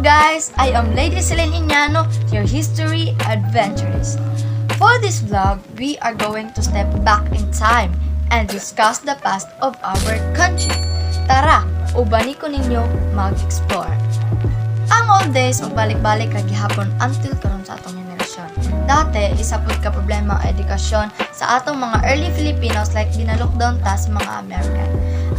guys, I am Lady Celine Iñano, your history adventurist. For this vlog, we are going to step back in time and discuss the past of our country. Tara, ubani ko ninyo mag-explore. Ang old days, balik-balik kay gihapon until karon sa atong henerasyon. Dati, isa pud ka problema ang edukasyon sa atong mga early Filipinos like ginalockdown ta sa mga American.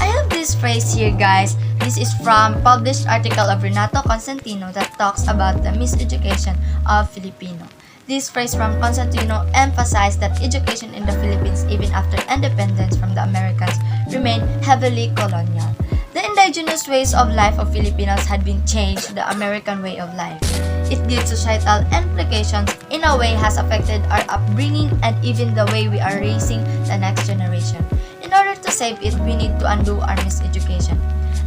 I have this phrase here, guys. This is from published article of Renato Constantino that talks about the miseducation of Filipino. This phrase from Constantino emphasized that education in the Philippines, even after independence from the Americans, remained heavily colonial. The indigenous ways of life of Filipinos had been changed to the American way of life. Its deep societal implications in a way has affected our upbringing and even the way we are raising the next generation. In order to save it, we need to undo our miseducation.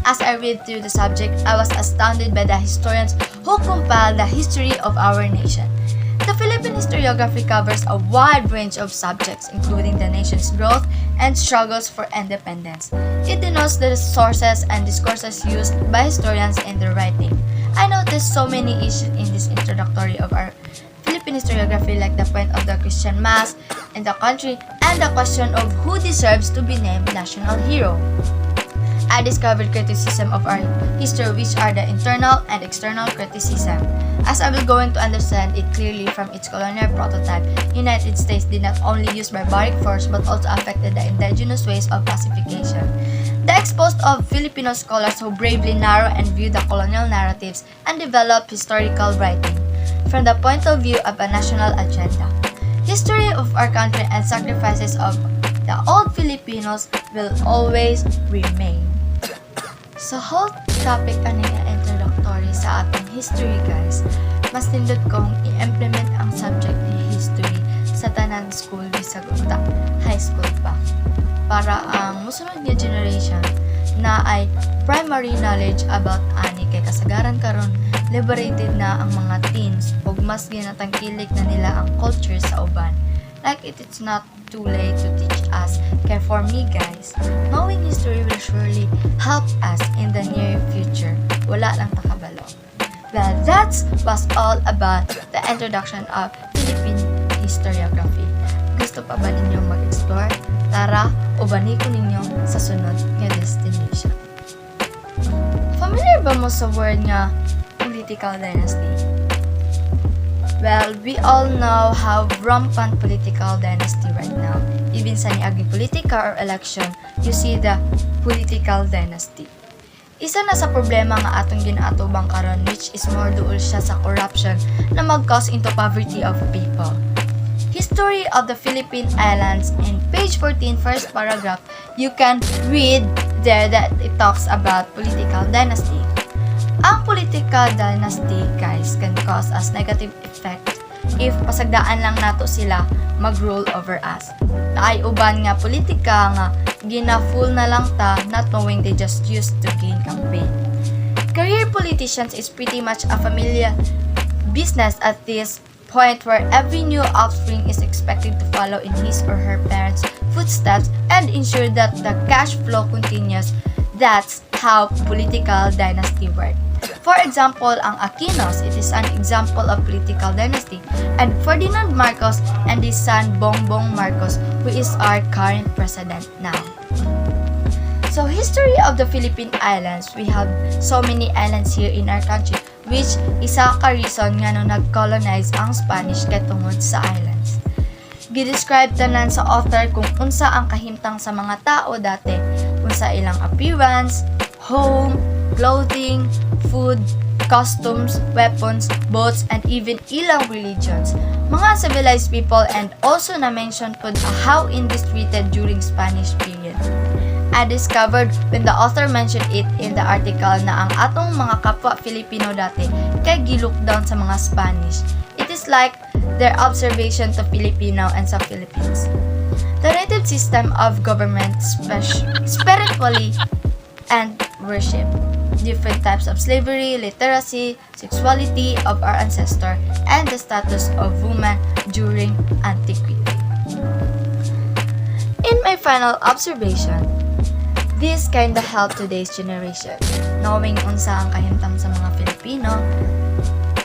As I read through the subject, I was astounded by the historians who compiled the history of our nation. The Philippine historiography covers a wide range of subjects, including the nation's growth and struggles for independence. It denotes the sources and discourses used by historians in their writing. I noticed so many issues in this introductory of our Philippine historiography, like the point of the Christian Mass in the country and the question of who deserves to be named national hero. I discovered criticism of our history, which are the internal and external criticism. As I will going to understand it clearly from its colonial prototype, United States did not only use barbaric force but also affected the indigenous ways of pacification. The exposed of Filipino scholars who bravely narrow and view the colonial narratives and develop historical writing from the point of view of a national agenda. History of our country and sacrifices of the old Filipinos will always remain. So, whole topic ani nga introductory sa atong history, guys. Mas nindot kong i-implement ang subject ni history sa tanan school bisag unta high school pa. Para ang musunod nga generation na ay primary knowledge about ani kay kasagaran karon liberated na ang mga teens ug mas ginatangkilik na nila ang culture sa uban. Like it's not too late to teach us. Kaya for me, guys, knowing history will surely help us in the near future. Wala lang takabalo. Well, that was all about the introduction of Philippine historiography. Gusto pa ba ninyong mag-explore? Tara, ubani ko ninyo sa sunod nga destination. Familiar ba mo sa word nga political dynasty? Well, we all know how rampant political dynasty right now. Even sa niagi politika or election, you see the political dynasty. Isa na sa problema nga atong ginaatubang karon, which is more duol siya sa corruption na mag-cause into poverty of people. History of the Philippine Islands in page 14, first paragraph, you can read there that it talks about political dynasty. Ang political dynasty, guys, can cause us negative effect if pasagdaan lang nato sila mag-rule over us. Naay uban nga politika nga gina-full na lang ta not knowing they just used to gain campaign. Career politicians is pretty much a familiar business at this point where every new offspring is expected to follow in his or her parents' footsteps and ensure that the cash flow continues. That's how political dynasty works. For example, ang Aquinos, it is an example of political dynasty, and Ferdinand Marcos and his son Bongbong Marcos, who is our current president now. So, history of the Philippine Islands, we have so many islands here in our country, which isa ka reason nga nung nag-colonize ang Spanish kay tungod sa islands. Gidescribe tanan sa author kung unsa ang kahimtang sa mga tao dati, unsa ilang appearance, home, clothing, food, customs, weapons, boats, and even ilang religions. Mga civilized people, and also na-mention po how Indies treated during Spanish period. I discovered when the author mentioned it in the article na ang atong mga kapwa Filipino dati kay gi-lockdown sa mga Spanish. It is like their observation to Filipino and sa Philippines. The native system of government, spiritually, and worship. Different types of slavery, literacy, sexuality of our ancestor, and the status of women during antiquity. In my final observation, This kinda help today's generation, knowing unsa ang kahimtang sa mga Filipino.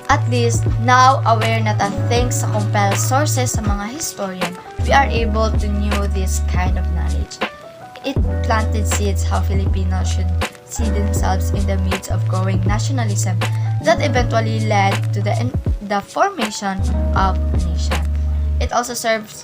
At least, now aware na ta thanks sa compiled sources sa mga historian, we are able to know this kind of knowledge. It planted seeds how Filipinos should see themselves in the midst of growing nationalism that eventually led to the formation of a nation. It also serves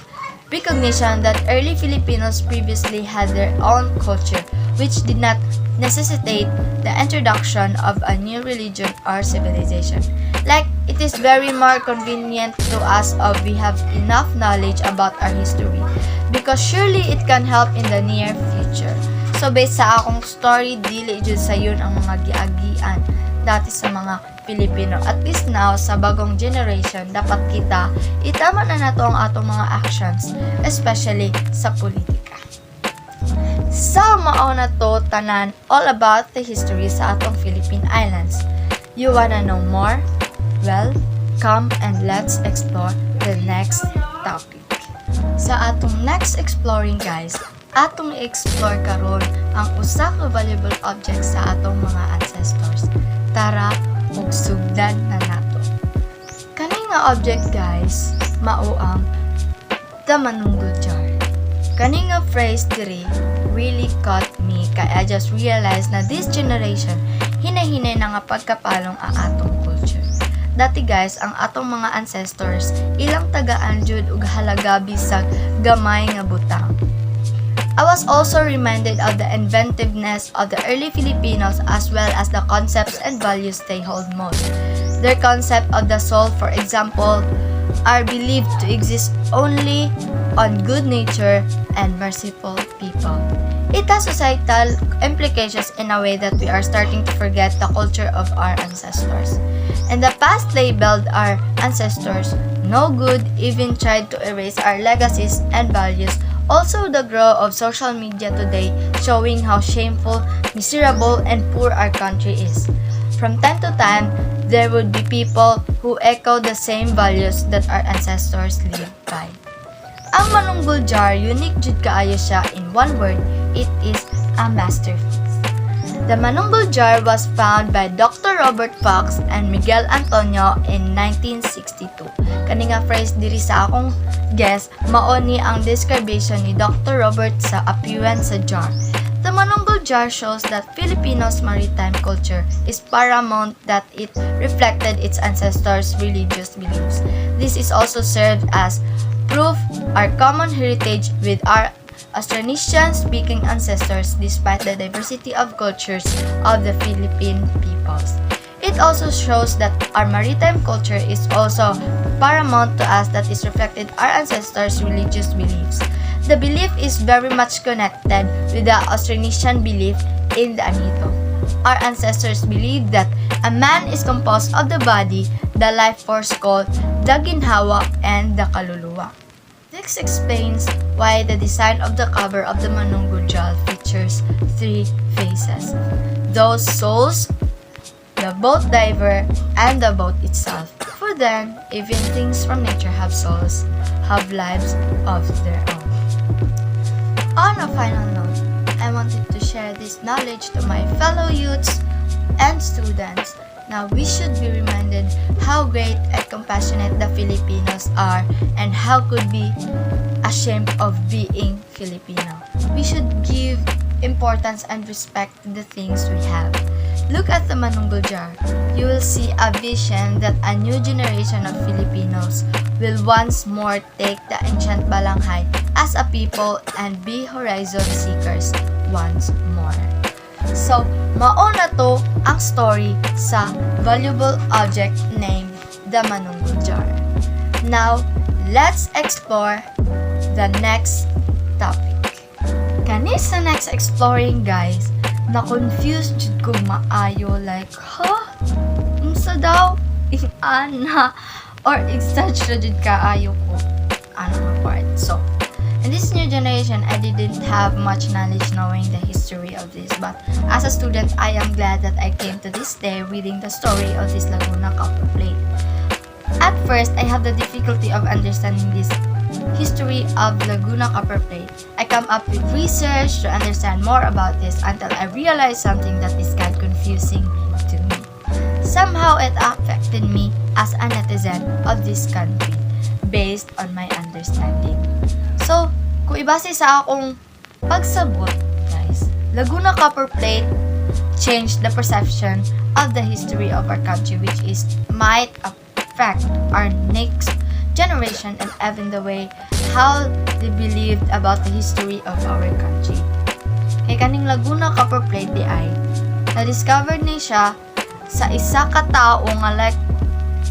recognition that early Filipinos previously had their own culture, which did not necessitate the introduction of a new religion or civilization. Like, it is very more convenient to us if we have enough knowledge about our history, because surely it can help in the near future. So, based sa akong story, dili jud sa yun ang mga giagian dati sa mga Pilipino. At least now, sa bagong generation, dapat kita itama na nato ang atong mga actions, especially sa politika. So, mao na to tanan all about the history sa atong Philippine Islands. You wanna know more? Well, come and let's explore the next topic. Sa atong next exploring, guys, atong i-explore karon ang usa ka valuable object sa atong mga ancestors. Tara, ug sugdan na nato. Kani nga object, guys, mao ang the manunggul jar. Kani nga phrase diri really caught me kay I just realized na this generation hinay-hinay na nga pagkapalong ang atong culture. Dati, guys, ang atong mga ancestors ilang tagaan jud ug halaga bisag gamay nga butang. I was also reminded of the inventiveness of the early Filipinos as well as the concepts and values they hold most. Their concept of the soul, for example, are believed to exist only on good nature and merciful people. It has societal implications in a way that we are starting to forget the culture of our ancestors. In the past, labeled our ancestors no good, even tried to erase our legacies and values. Also, the growth of social media today showing how shameful, miserable, and poor our country is. From time to time, there would be people who echo the same values that our ancestors lived by. Ang manunggul jar, unique jud kaayo siya in one word, it is a masterpiece. The manunggul jar was found by Dr. Robert Fox and Miguel Antonio in 1962. Kani nga phrase diri sa akong guess, mao ni ang description ni Dr. Robert sa appearance sa jar. The manunggul jar shows that Filipinos' maritime culture is paramount, that it reflected its ancestors' religious beliefs. This is also served as proof our common heritage with our Austronesian-speaking ancestors despite the diversity of cultures of the Philippine peoples. It also shows that our maritime culture is also paramount to us, that is reflected our ancestors' religious beliefs. The belief is very much connected with the Austronesian belief in the Anito. Our ancestors believed that a man is composed of the body, the life force called the ginhawa, and the kaluluwa. This explains why the design of the cover of the manunggul jar features three faces: those souls, the boat diver, and the boat itself. For them, even things from nature have souls, have lives of their own. On a final note, I wanted to share this knowledge to my fellow youths and students. Now, we should be reminded how great and compassionate the Filipinos are and how could be ashamed of being Filipino. We should give importance and respect to the things we have. Look at the manunggul jar. You will see a vision that a new generation of Filipinos will once more take the ancient balanghay as a people and be horizon seekers once more. So, mao na to ang story sa valuable object named the manunggul jar. Now, let's explore the next topic. Kani sa next exploring, guys, na-confused jud ko maayo, like, unsa daw? Ana? Or exage ra jud kaayo ko? Ano nga part? So, in this new generation, I didn't have much knowledge knowing the history of this, but as a student, I am glad that I came to this day reading the story of this Laguna copper plate. At first, I have the difficulty of understanding this history of Laguna Copper Plate. I come up with research to understand more about this until I realized something that is kind of confusing to me. Somehow it affected me as a netizen of this country based on my understanding. So, kung ibase sa akong pagsabot, guys, Laguna Copper Plate changed the perception of the history of our country, which is might affect our next generation and even the way how they believed about the history of our country. Kay kaning Laguna Copper Plate di ay na-discover ni siya sa isa ka tao nga like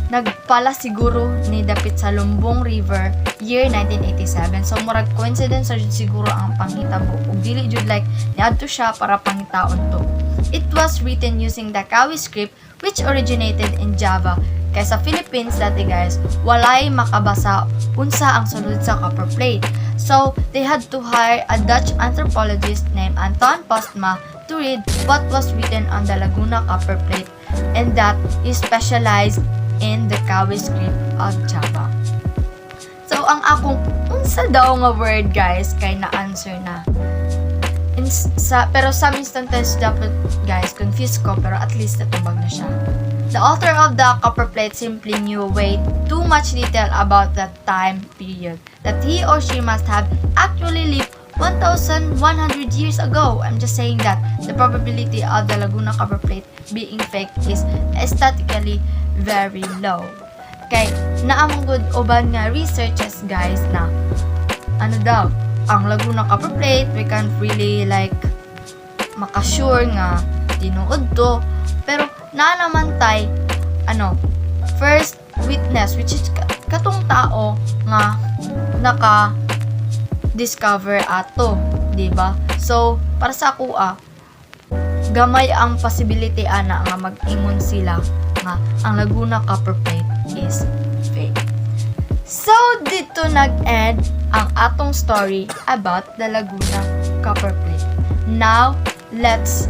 nagpala siguro ni dapit sa Lumbong River year 1987. So murag coincidence jud siguro ang panghitabo ug dili jud like niadto siya para panghitaon to. It was written using the Kawi script which originated in Java. Kaya sa Philippines dati guys, walay makabasa unsa ang sulod sa copper plate. So they had to hire a Dutch anthropologist named Anton Postma to read what was written on the Laguna Copper Plate, and that is specialized in the Kawi script of Java. So ang akong unsa daw nga word guys kay na-answer na. Pero some instances dapat guys confused ko pero at least natubag na siya. The author of the copper plate simply knew way too much detail about that time period that he or she must have actually lived 1,100 years ago. I'm just saying that the probability of the Laguna Copper Plate being fake is statistically very low. Kay naamong good uban nga researches guys na ano daw ang Laguna Copper Plate we can't really like makasure nga tinuod to, pero naman tay first witness which is katong tao nga naka discover ato, di ba? So para sa ako gamay ang possibility ana nga mag-ingon sila nga ang Laguna Copper Plate is fake. So dito nag-end ang atong story about the Laguna Copper Plate. Now let's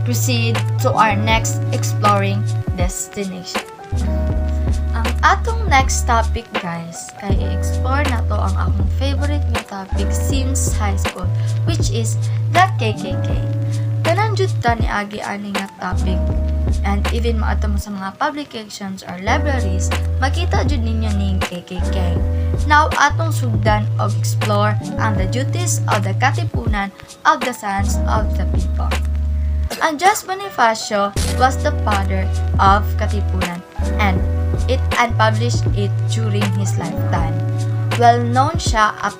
proceed to our next exploring destination. Ang atong next topic guys, kay i-explore na to ang akong favorite nga topic since high school, which is the KKK. Kanang jud ta ni agi ani nga topic, and even maato mo sa mga publications or libraries, makita jud ninyo ning KKK. Now atong sugdan og explore ang the duties of the Katipunan of the Sons of the People. Andres Bonifacio was the father of Katipunan and published it during his lifetime. Well known siya up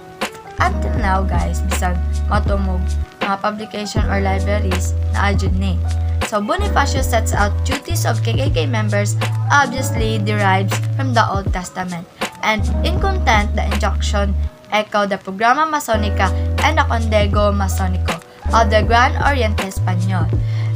until now guys, bisag matumog mga publication or libraries na adjud ni. So Bonifacio sets out duties of KKK members obviously derives from the Old Testament, and in content the injunction echo the Programa Masonica and the Condego Masonico of the Gran Oriente Español.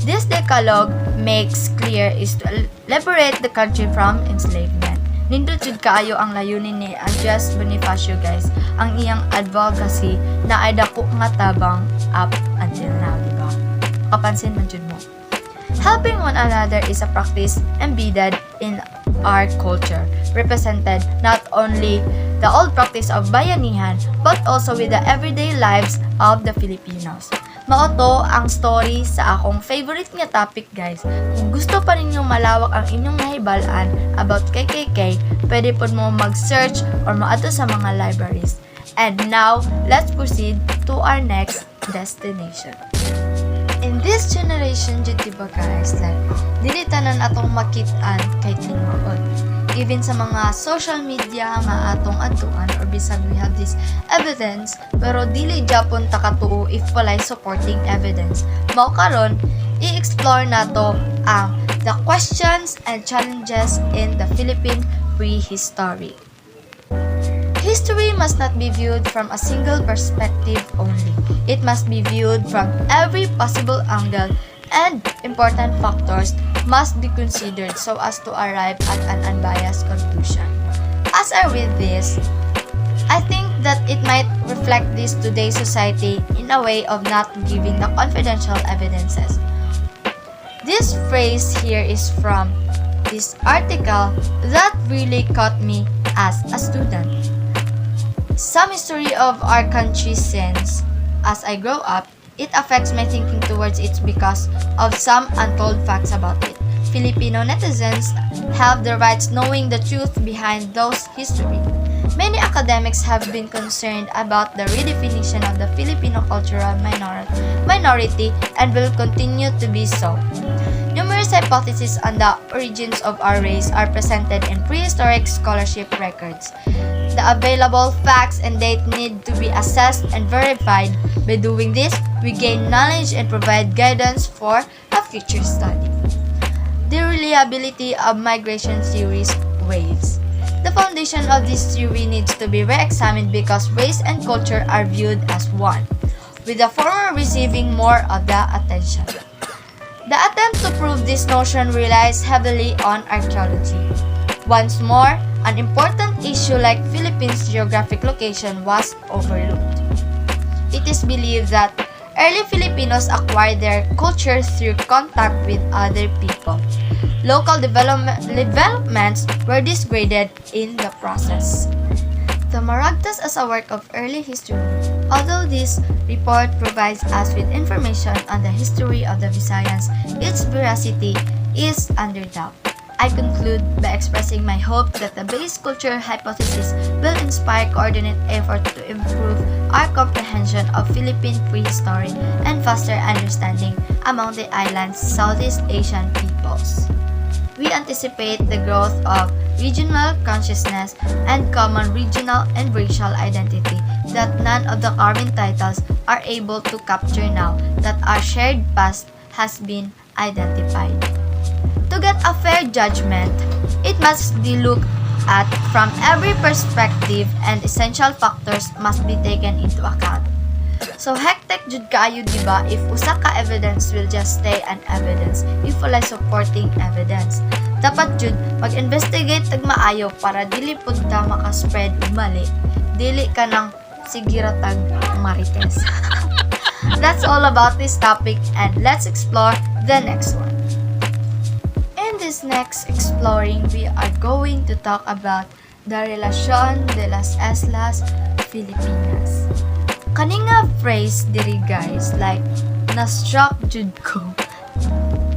This decalogue makes clear is to liberate the country from enslavement. Nindot jud kaayo ang layunin ni Andres Bonifacio guys, ang iyang advocacy na ay dako nga tabang up until now, di ba? Kapansin man jud mo. Helping one another is a practice embedded in our culture, represented not only the old practice of bayanihan but also with the everyday lives of the Filipinos. Mao to ang story sa akong favorite nga topic guys. Kung gusto pa ninyong malawak ang inyong nahibalaan about KKK, pwede po mo mag-search or maadto sa mga libraries. And now, let's proceed to our next destination. In this generation, jud diba guys, like, dili tanan atong makit-an kay tinuod. Even sa mga social media nga atong adtuan or bisag we have this evidence, pero dili japon takatuo if walay supporting evidence. Mao karon i-explore nato ang the questions and challenges in the Philippine prehistory. History must not be viewed from a single perspective only. It must be viewed from every possible angle, and important factors must be considered so as to arrive at an unbiased conclusion. As I read this, I think that it might reflect this today's society in a way of not giving the confidential evidences. This phrase here is from this article that really caught me as a student. some history of our country since, as I grow up, it affects my thinking towards it because of some untold facts about it. Filipino netizens have the rights knowing the truth behind those history. Many academics have been concerned about the redefinition of the Filipino cultural minority and will continue to be so. Numerous hypotheses on the origins of our race are presented in prehistoric scholarship records. The available facts and data need to be assessed and verified. By doing this, we gain knowledge and provide guidance for a future study. The reliability of migration theories waves. The foundation of this theory needs to be re-examined because race and culture are viewed as one, with the former receiving more of the attention. The attempt to prove this notion relies heavily on archaeology. Once more, an important issue like Philippines' geographic location was overlooked. It is believed that early Filipinos acquired their culture through contact with other people. Local developments were disgraded in the process. The Maragtas as a work of early history. Although this report provides us with information on the history of the Visayas, its veracity is under doubt. I conclude by expressing my hope that the base culture hypothesis will inspire coordinated effort to improve our comprehension of Philippine prehistory and foster understanding among the island's Southeast Asian peoples. We anticipate the growth of regional consciousness and common regional and racial identity that none of the current titles are able to capture now that our shared past has been identified. To get a fair judgment, it must be looked at from every perspective and essential factors must be taken into account. So hektek jud kaayo diba if usa ka evidence will just stay an evidence if wala supporting evidence. Dapat jud mag-investigate tag maayo para dili pud ta maka-spread og mali. Dili ka nang sigiratag marites. That's all about this topic and let's explore the next one. In this next exploring, we are going to talk about the Relación de las Islas Filipinas. Kaninga phrase diri guys, like, na-struck jud ko.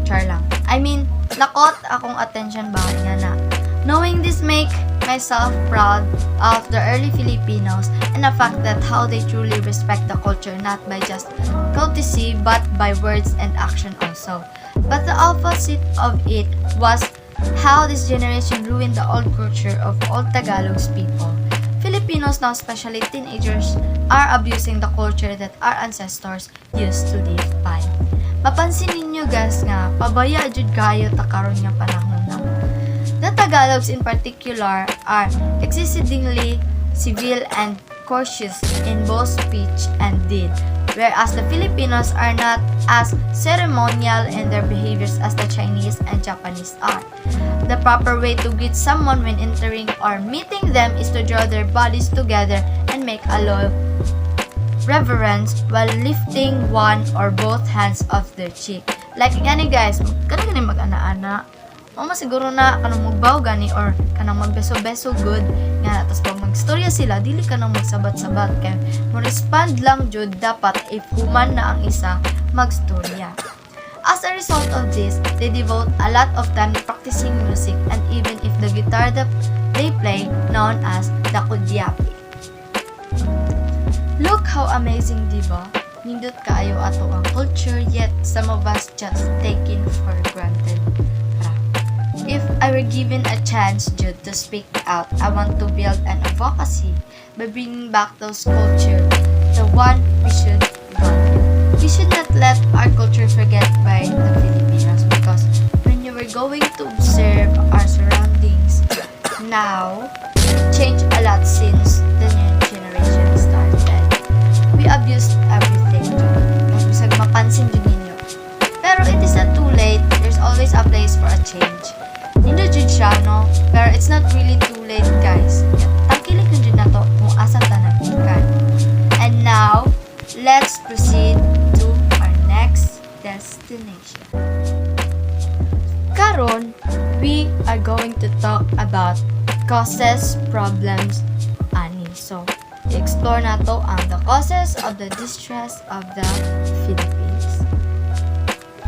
Char lang. I mean, lakot akong attention ba nga na. Knowing this make myself proud of the early Filipinos and the fact that how they truly respect the culture not by just courtesy but by words and action also. But the opposite of it was how this generation ruined the old culture of all Tagalog's people. Filipinos now, especially teenagers, are abusing the culture that our ancestors used to live by. Mapansin ninyo guys nga, pabaya jud kayo ta karon nga panahon na. The Tagalogs in particular are exceedingly civil and cautious in both speech and deed, whereas the Filipinos are not as ceremonial in their behaviors as the Chinese and Japanese are. The proper way to greet someone when entering or meeting them is to draw their bodies together and make a low reverence while lifting one or both hands off their cheek. Like gani guys, kanang mag-ana-ana. Mama siguro na kanang magbaw gani or kanang magbeso-beso good nga tapos pag magstorya sila dili ka nang magsabat-sabat kay mo respond lang jud dapat if human na ang isa magstorya. As a result of this, they devote a lot of time to practicing music and even if the guitar that they play known as the kudyapi. Look how amazing, diba? Nindot kaayo ato ang culture yet some of us just taken for granted. If I were given a chance, Jude, to speak out, I want to build an advocacy by bringing back those culture, the one we should value. We should not let our culture forget by the Filipinos because when you were going to observe our surroundings, now, it changed a lot since the new generation started. We abused everything, Jude. Bisag mapansin din ninyo. Pero it is not too late, there's always a place for a change. Nindo jud siya, no? Pero it's not really too late, guys. Tangkilik yun jud na to kung asa tanan ikan. And now, let's proceed to our next destination. Karon, we are going to talk about causes, problems, ani. So, i-explore nato ang the causes of the distress of the Philippines.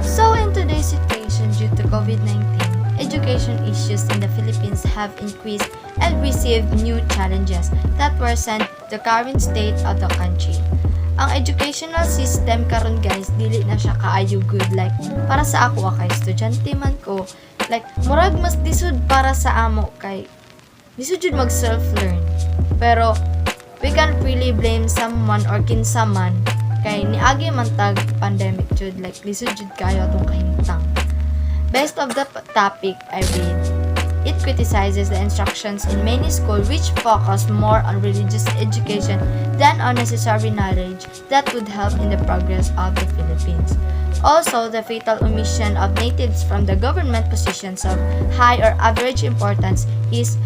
So in today's situation due to COVID-19, education issues in the Philippines have increased and received new challenges that worsen the current state of the country. Ang educational system karon guys, dili na siya kaayo good. Like, para sa ako, kay estudyante man ko, like, murag mas disud para sa amo kay disud jud mag self-learn. Pero, we can't really blame someone or kinsa man kay niagi man tag pandemic jud. Like, disud jud kayo atong kahimtang. Based of the topic I read, it criticizes the instructions in many schools which focus more on religious education than on necessary knowledge that would help in the progress of the Philippines. Also, the fatal omission of natives from the government positions of high or average importance is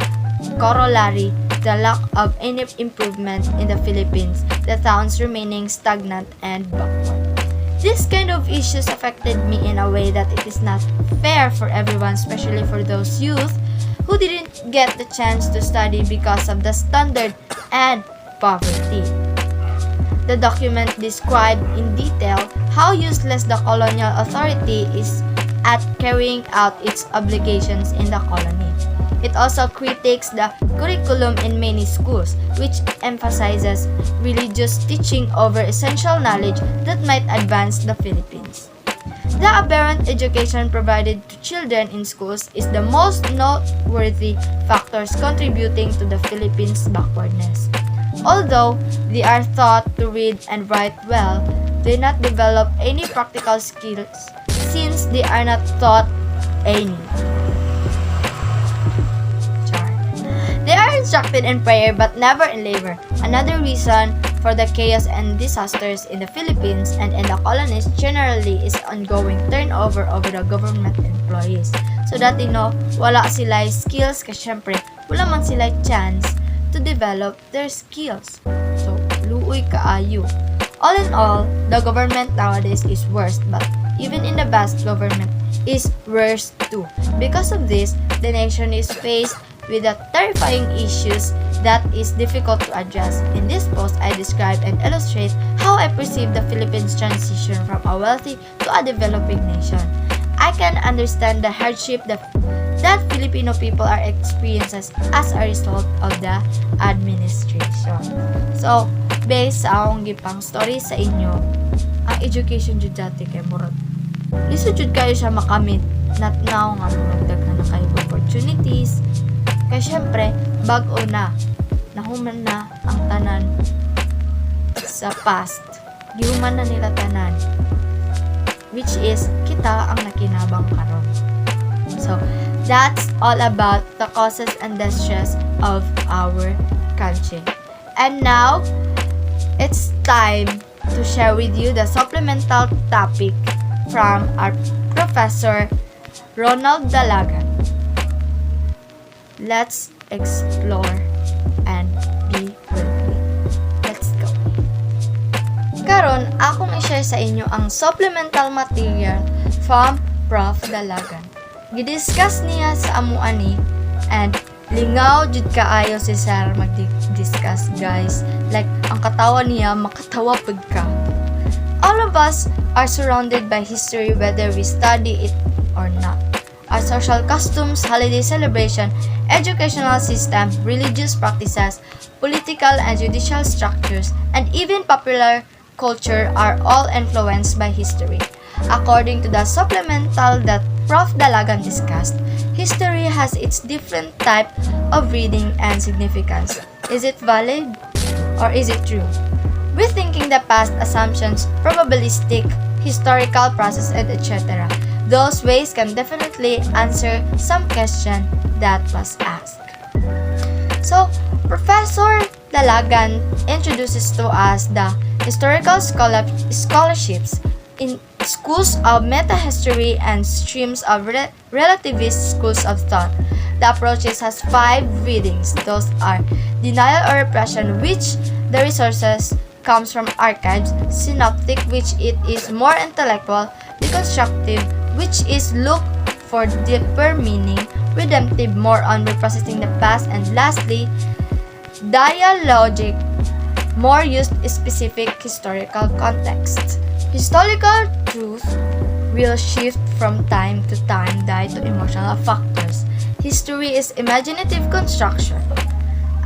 corollary the lack of any improvement in the Philippines, the towns remaining stagnant and backward. This kind of issues affected me in a way that it is not fair for everyone, especially for those youth who didn't get the chance to study because of the standard and poverty. The document described in detail how useless the colonial authority is at carrying out its obligations in the colony. It also critiques the curriculum in many schools, which emphasizes religious teaching over essential knowledge that might advance the Philippines. The aberrant education provided to children in schools is the most noteworthy factors contributing to the Philippines' backwardness. Although they are taught to read and write well, they not develop any practical skills since they are not taught any. They are instructed in prayer but never in labor. Another reason for the chaos and disasters in the Philippines and in the colonies generally is ongoing turnover over the government employees. So dati wala sila skills kasi syempre wala man sila chance to develop their skills. So luoy kaayo. All in all, the government nowadays is worse, but even in the best government is worse too. Because of this, the nation is faced with the terrifying issues that is difficult to address. In this post, I describe and illustrate how I perceive the Philippines' transition from a wealthy to a developing nation. I can understand the hardship that Filipino people are experiencing as a result of the administration. So, based sa akong gipang story sa inyo, ang education jud dati kay murag lisod jud kayo siya makamit. Not now nga magdaghan na kayo opportunities. Kaya syempre, bago na, nahuman na ang tanan sa past. Gihuman na nila tanan. Which is, kita ang nakinabang karon. So, that's all about the causes and distress of our country. And now, it's time to share with you the supplemental topic from our Professor Ronald Dalagan. Let's explore and be with me. Let's go. Karon, akong i-share sa inyo ang supplemental material from Prof. Dalagan. Gidiscuss niya sa amuan ni and lingaw jud kaayo si Sir mag-discuss guys. Like, ang katawa niya, makatawa pud ka. All of us are surrounded by history whether we study it or not. Our social customs, holiday celebration, educational system, religious practices, political and judicial structures, and even popular culture are all influenced by history. According to the supplemental that Prof. Dalagan discussed, history has its different type of reading and significance. Is it valid or is it true? Rethinking the past assumptions, probabilistic, historical process, and etc. Those ways can definitely answer some question that was asked. So, Professor Dalagan introduces to us the historical scholarships in schools of meta-history and streams of relativist schools of thought. The approaches has 5 readings. Those are denial or repression, which the resources comes from archives, synoptic, which it is more intellectual, deconstructive, which is look for deeper meaning, redemptive, more on reprocessing the past, and lastly, dialogic, more used specific historical context. Historical truth will shift from time to time due to emotional factors. History is imaginative construction.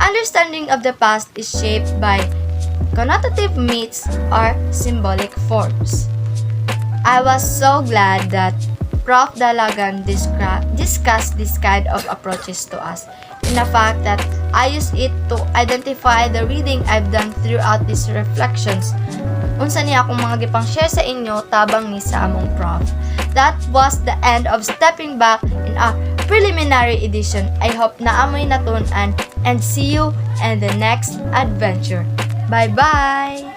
Understanding of the past is shaped by connotative myths or symbolic forms. I was so glad that Prof. Dalagan discussed this kind of approaches to us. In the fact that I use it to identify the reading I've done throughout these reflections. Unsa niya akong mga gipang share sa inyo tabang ni sa among prof. That was the end of Stepping Back in a preliminary edition. I hope na amoy natunan and see you in the next adventure. Bye-bye!